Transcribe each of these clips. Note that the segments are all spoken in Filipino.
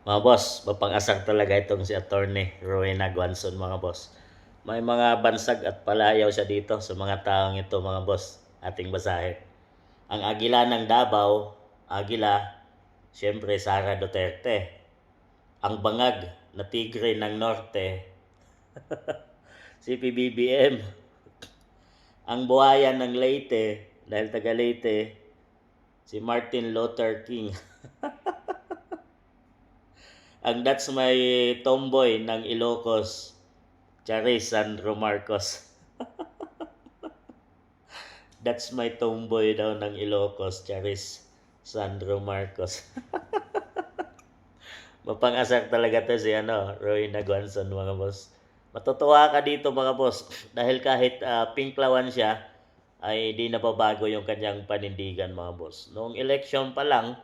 Mga boss, mapang-asar talaga itong si Attorney Rowena Guanzon mga boss. May mga bansag at palayaw siya dito sa mga taong ito mga boss. Ating basahin. Ang agila ng Davao, agila, siyempre Sara Duterte. Ang bangag na tigre ng Norte, si PBBM. Ang buhayan ng Leyte, dahil taga Leyte, si Martin Luther King. Ang that's my tomboy ng Ilocos, Charis Sandro Marcos. That's my tomboy daw ng Ilocos, Charis Sandro Marcos. Mapang-asar talaga to si Rowena Guanzon mga boss. Matutuwa ka dito mga boss dahil kahit pinklawan siya ay di nababago yung kanyang panindigan mga boss. Noong election pa lang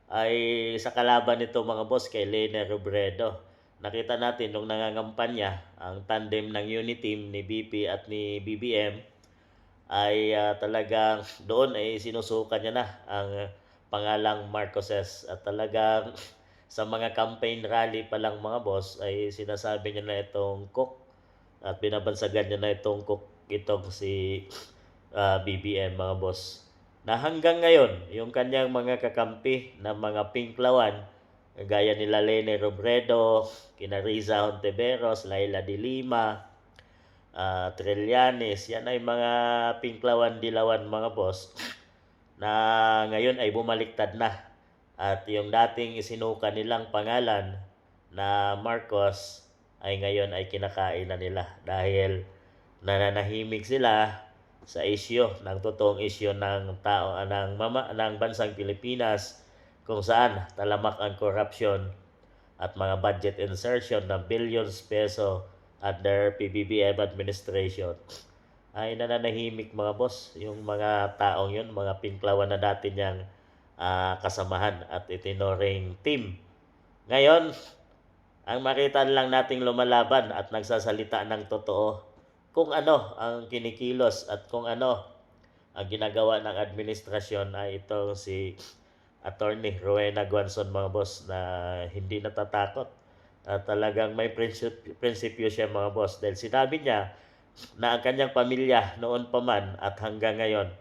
ay sa kalaban nito mga boss kay Lene Robredo. Nakita natin nung nangangampanya ang tandem ng Uniteam ni BP at ni BBM ay talagang doon ay sinusukan niya na ang pangalang Marcoses at talagang sa mga campaign rally pa lang mga boss ay sinasabi niya na itong cook at binabansagan niya na itong cook itong si BBM mga boss. Na hanggang ngayon, yung kanyang mga kakampi na mga pinklawan, gaya nila Lene Robredo, kina Riza Hontiveros, Laila de Lima, Trillanes, yan ay mga pinklawan dilawan mga boss na ngayon ay bumaliktad na. At yung dating isinuka nilang pangalan na Marcos ay ngayon ay kinakain na nila dahil nananahimik sila sa isyu ng totoong isyu ng tao ng bansang Pilipinas kung saan talamak ang corruption at mga budget insertion ng billions peso under PBBM administration ay nananahimik mga boss yung mga taong yun, mga pinklawan na dati niyang kasamahan at itinuring team. Ngayon, ang makita lang nating lumalaban at nagsasalita ng totoo kung ano ang kinikilos at kung ano ang ginagawa ng administrasyon ay itong si Attorney Rowena Guanzon mga boss na hindi natatakot at talagang may prinsipyo siya mga boss dahil sinabi niya na ang kanyang pamilya noon pa man at hanggang ngayon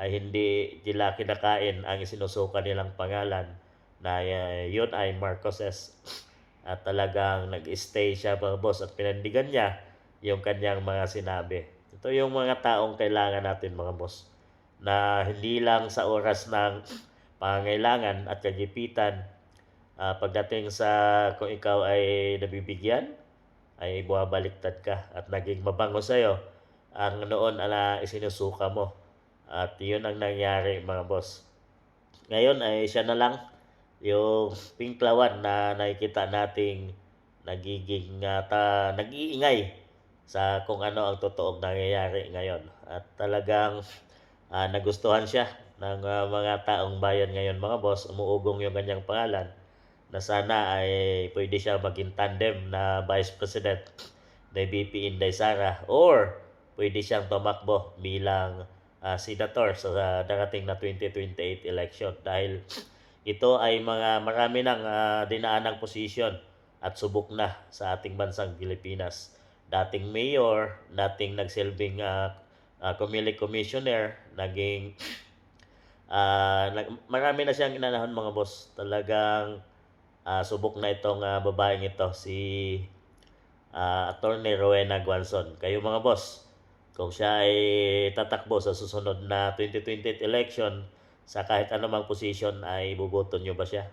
ay hindi nila kinakain ang isinusuka nilang pangalan na yun ay Marcoses at talagang nag-stay siya mga boss at pinandigan niya yung kanyang mga sinabi. Ito yung mga taong kailangan natin mga boss na hindi lang sa oras ng pangangailangan at kagipitan pagdating sa kung ikaw ay nabibigyan ay buwabaliktad ka at naging mabango sa'yo ang noon na isinusuka mo. At yun ang nangyari mga boss. Ngayon ay siya na lang yung pinklawan na nakikita nating nag-iingay sa kung ano ang totoong nangyayari ngayon. At talagang nagustuhan siya ng mga taong bayan ngayon mga boss. Umuugong yung kanyang pangalan na sana ay pwede siya maging tandem na Vice President ni BP Inday Sara or pwede siyang tumakbo bilang senator sa darating na 2028 election dahil ito ay marami ng dinaanang posisyon at subok na sa ating bansang Pilipinas. Dating mayor, dating nagsilbing Comelec commissioner, naging marami na siyang inanahon mga boss. Talagang subok na itong babaeng ito, si Attorney Rowena Guanzon. Kayo mga boss, kung siya ay tatakbo sa susunod na 2028 election sa kahit anumang posisyon ay buboto nyo ba siya?